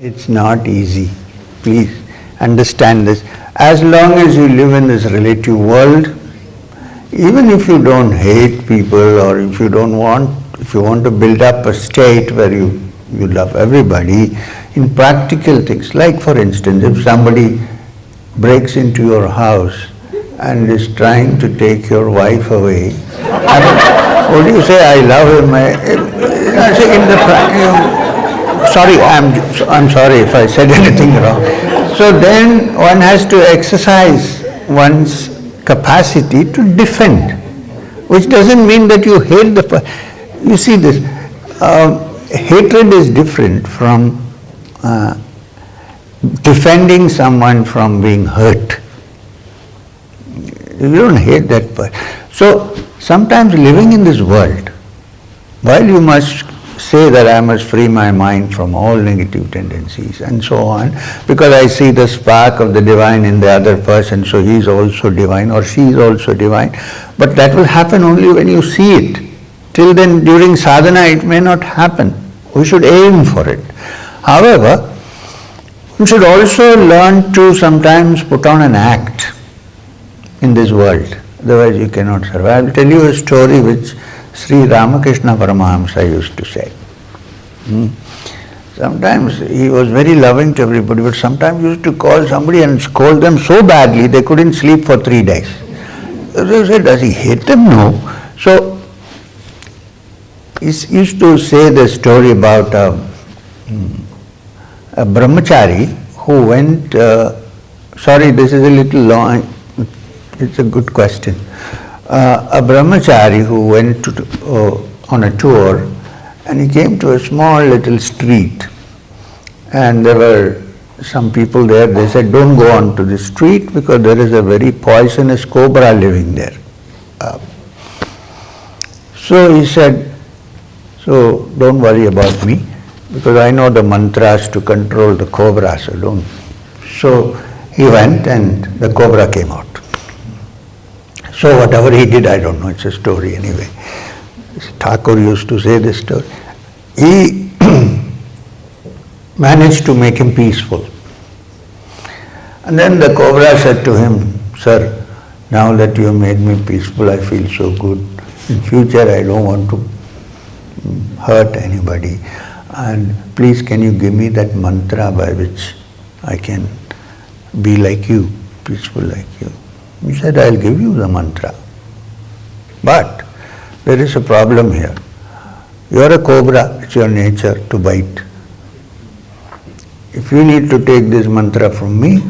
It's not easy. Please understand this. As long as you live in this relative world, even if you don't hate people or if you want to build up a state where you love everybody, in practical things, like for instance, if somebody breaks into your house and is trying to take your wife away, would you say, I love him? Sorry, I'm sorry if I said anything wrong. So then one has to exercise one's capacity to defend, which doesn't mean that you hate the person. You see this, hatred is different from defending someone from being hurt. You don't hate that person. So sometimes living in this world, while you must say that I must free my mind from all negative tendencies and so on, because I see the spark of the divine in the other person, so he is also divine or she is also divine. But that will happen only when you see it. Till then, during sadhana, it may not happen. We should aim for it. However, we should also learn to sometimes put on an act in this world. Otherwise, you cannot survive. I will tell you a story which Sri Ramakrishna Paramahamsa used to say. Sometimes he was very loving to everybody, but sometimes he used to call somebody and scold them so badly they couldn't sleep for 3 days. They said, does he hate them? No. So he used to say the story about a brahmachari who went, sorry, this is a little long, it's a good question. A brahmachari who went on a tour, and he came to a small little street, and there were some people there. They said, don't go on to the street because there is a very poisonous cobra living there. So he said, so don't worry about me because I know the mantras to control the cobra, so don't. So he went and the cobra came out. So whatever he did, I don't know, it's a story anyway. Thakur used to say this story. He managed to make him peaceful. And then the cobra said to him, sir, now that you have made me peaceful, I feel so good. In future, I don't want to hurt anybody. And please, can you give me that mantra by which I can be like you, peaceful like you? He said, I'll give you the mantra. But there is a problem here. You are a cobra, it's your nature to bite. If you need to take this mantra from me,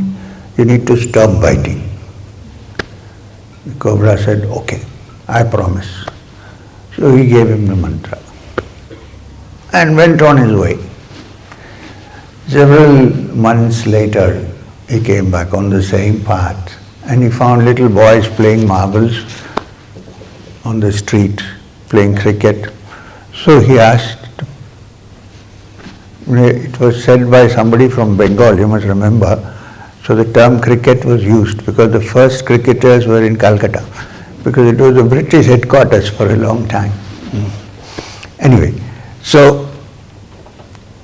you need to stop biting. The cobra said, okay, I promise. So he gave him the mantra and went on his way. Several months later, he came back on the same path. And he found little boys playing marbles on the street, playing cricket. So he asked, it was said by somebody from Bengal, you must remember, so the term cricket was used because the first cricketers were in Calcutta, because it was the British headquarters for a long time. Anyway, so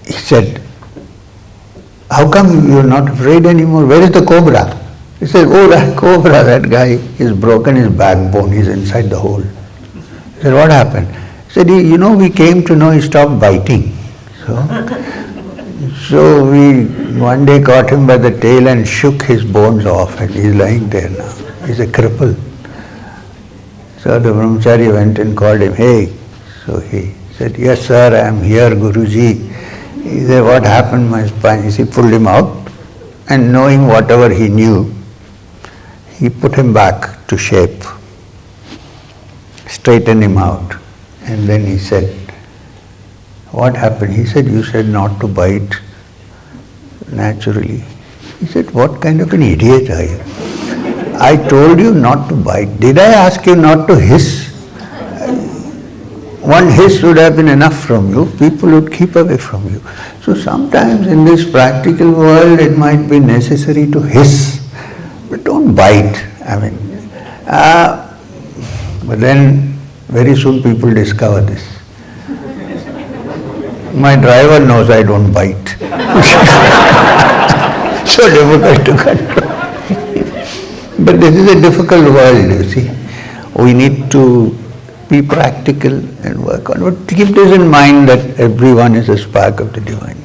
he said, how come you are not afraid anymore? Where is the cobra? He said, oh, that cobra, that guy, he's broken his backbone, he's inside the hole. He said, what happened? He said, you know, we came to know he stopped biting. So we one day caught him by the tail and shook his bones off, and he's lying there now. He's a cripple. So the brahmachari went and called him, hey. So he said, yes sir, I am here, Guruji. He said, what happened, my spine? He pulled him out, and knowing whatever he knew, he put him back to shape, straightened him out, and then he said, what happened? He said, you said not to bite naturally. He said, what kind of an idiot are you? I told you not to bite. Did I ask you not to hiss? One hiss would have been enough from you. People would keep away from you. So sometimes in this practical world, it might be necessary to hiss. But don't bite. But then very soon people discover this. My driver knows I don't bite. So difficult to control. But this is a difficult world, you see. We need to be practical and work on it. Keep this in mind that everyone is a spark of the divine.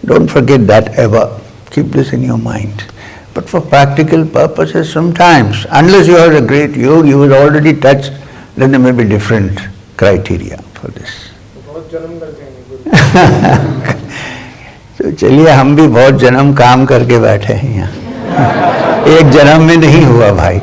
Don't forget that ever. Keep this in your mind. But for practical purposes, sometimes, unless you are a great yogi who is already touched, then there may be different criteria for this. तो चलिए हम भी बहुत जन्म काम करके बैठे हैं यहाँ. एक जन्म में नहीं हुआ भाई.